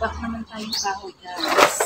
Magsibak naman tayong kahoy, guys.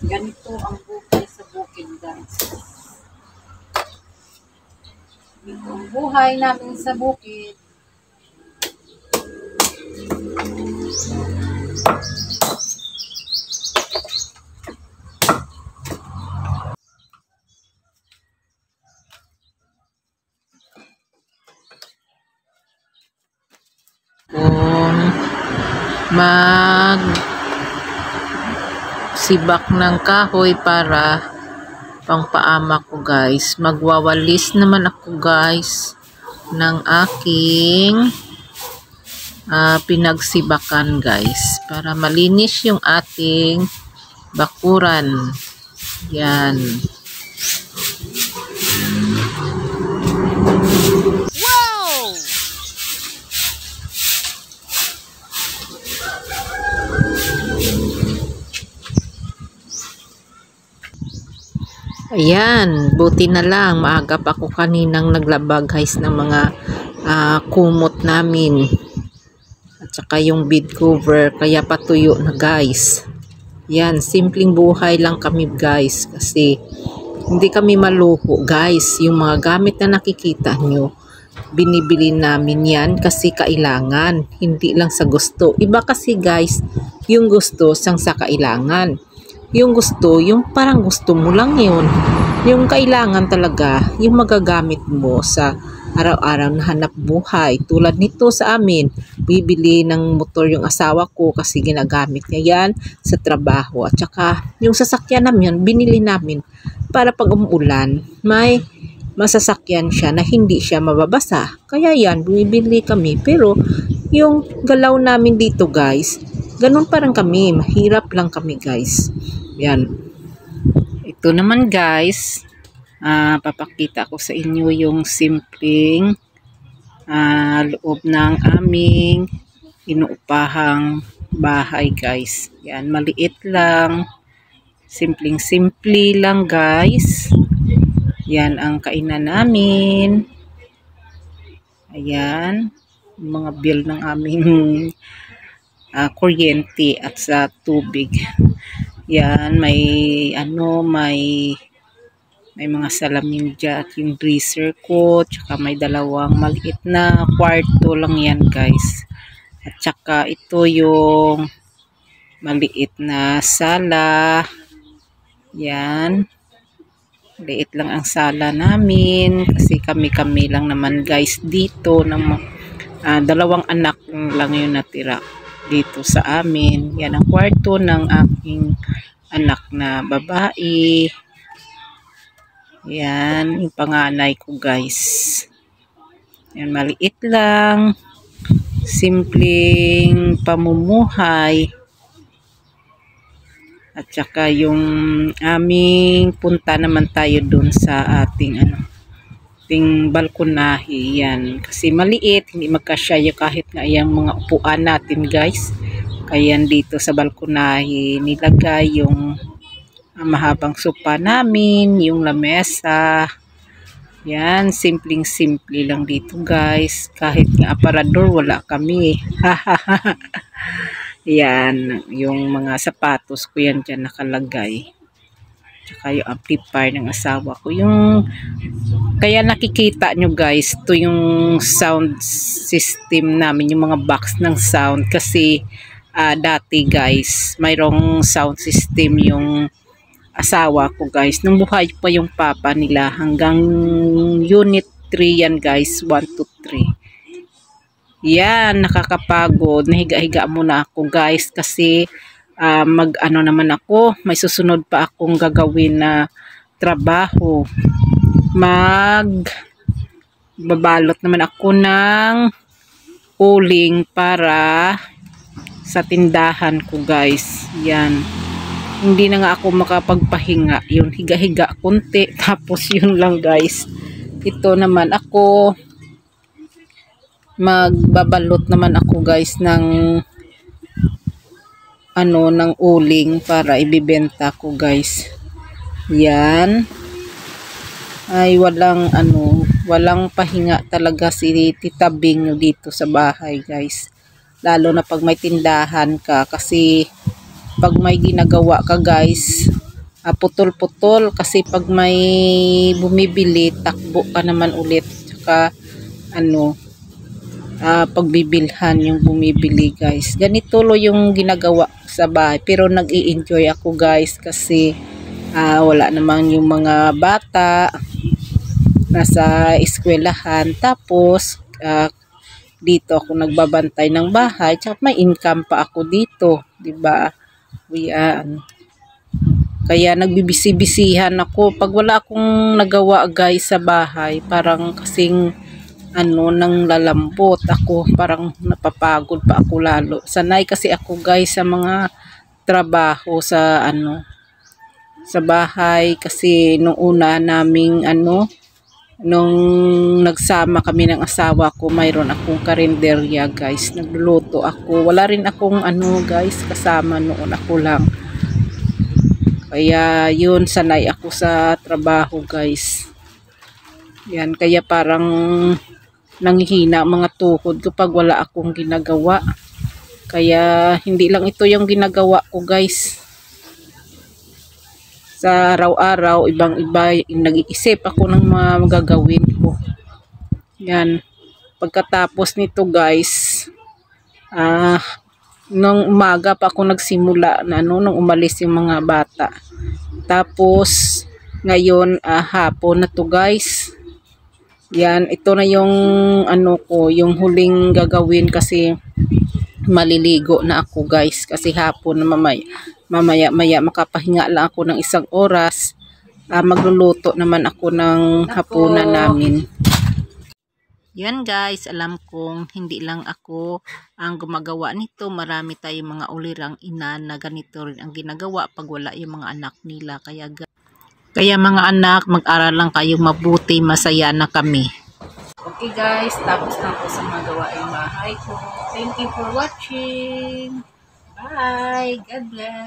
Ganito ang buhay sa bukid, guys. Ganito ang buhay namin sa bukid. Mag sibak ng kahoy para pangpaama ko, guys. Magwawalis naman ako, guys, ng aking pinagsibakan, guys, para malinis yung ating bakuran. Yan. Ayan, buti na lang maaga pa ako kaninang naglabag, guys, ng mga kumot namin at saka yung bed cover, kaya patuyo na, guys. Yan, simpleng buhay lang kami, guys, kasi hindi kami maluho, guys. Yung mga gamit na nakikita nyo, binibili namin yan kasi kailangan, hindi lang sa gusto. Iba kasi, guys, yung gusto sang sa kailangan. Yung gusto, yung parang gusto mo lang yun. Yung kailangan talaga, yung magagamit mo sa araw-araw na hanap buhay. Tulad nito sa amin, bibili ng motor yung asawa ko kasi ginagamit niya yan sa trabaho. At saka, yung sasakyan namin, binili namin para pag umuulan, may masasakyan siya na hindi siya mababasa. Kaya yan, bumibili kami. Pero, yung galaw namin dito, guys, ganun parang kami. Mahirap lang kami, guys. Yan. Ito naman, guys, papakita ko sa inyo yung simpleng loob ng aming inuupahang bahay, guys. Yan, maliit lang. Simpleng-simple lang, guys. Yan ang kainan namin. Ayan. Mga bill ng aming kuryente at sa tubig. Yan, may mga salamin dyan at yung dresser ko, tsaka may dalawang maliit na kwarto lang yan, guys. At tsaka ito yung maliit na sala. Yan. Maliit lang ang sala namin kasi kami lang naman, guys, dito ng dalawang anak lang yung natira dito sa amin. Yan ang kwarto ng aking anak na babae. Yan, yung panganay ko, guys. Yan, maliit lang. Simpleng pamumuhay. At saka yung aming punta naman tayo dun sa ating ting balkonahe. Yan, kasi maliit, hindi magkasya kahit nga yung mga upuan natin, guys. Kaya dito sa balkonahe nilagay yung mahabang sopa namin, yung lamesa. Yan, simpleng-simple lang dito, guys. Kahit nga aparador, wala kami. Yan, yung mga sapatos ko yan dyan nakalagay. Tsaka yung amplifier ng asawa ko. Yung, kaya nakikita nyo, guys, to yung sound system namin, yung mga box ng sound. Kasi dati, guys, mayroong sound system yung asawa ko, guys. Nung buhay pa yung papa nila, hanggang unit 3 yan, guys. 1 to 3. Yan, nakakapagod. Nahiga-higa muna ako, guys, kasi naman ako, may susunod pa akong gagawin na trabaho. Babalot naman ako ng uling para sa tindahan ko guys. Yan. Hindi na nga ako makapagpahinga. Yun, higa-higa konti. Tapos yun lang guys. Ito naman ako. Magbabalot naman ako guys ng ng uling para ibibenta ko guys. Yan. Ay walang pahinga talaga si Tita Bing dito sa bahay guys. Lalo na pag may tindahan ka, kasi pag may ginagawa ka guys, putol-putol, kasi pag may bumibili, takbo ka naman ulit. Tsaka pagbibilhan yung bumibili guys. Ganito lo yung ginagawa sa bahay, pero nag-i-enjoy ako guys kasi wala namang yung mga bata nasa eskwelahan, tapos dito ako nagbabantay ng bahay, tsaka may income pa ako dito, di ba? Kaya nagbibisi-bisihan ako pag wala akong nagawa guys sa bahay, parang kasing nang lalambot ako, parang napapagod pa ako lalo. Sanay kasi ako guys sa mga trabaho sa sa bahay, kasi nung una naming nung nagsama kami ng asawa ko, mayroon akong karinderya guys, nagluluto ako. Wala rin akong guys kasama, noon ako lang. Kaya yun, sanay ako sa trabaho guys. Yan, kaya parang nanghihina mga tuhod ko pag wala akong ginagawa. Kaya hindi lang ito yung ginagawa ko guys. Sa araw-araw, ibang-iba, nag-iisip ako ng mga magagawin ko. Yan. Pagkatapos nito guys, nung umaga pa ako nagsimula na nung umalis yung mga bata. Tapos ngayon hapon na to guys. Yan, ito na yung yung huling gagawin, kasi maliligo na ako guys, kasi hapon na mamaya makapahinga lang ako ng 1 oras. Magluluto naman ako ng hapunan namin. Yan guys, alam kong hindi lang ako ang gumagawa nito. Marami tayong mga ulirang ina na ganito rin ang ginagawa pag wala yung mga anak nila. Kaya mga anak, mag-aral lang kayo mabuti, masaya na kami. Okay guys, tapos na po sa mga gawaing bahay ko. Thank you for watching. Bye. God bless.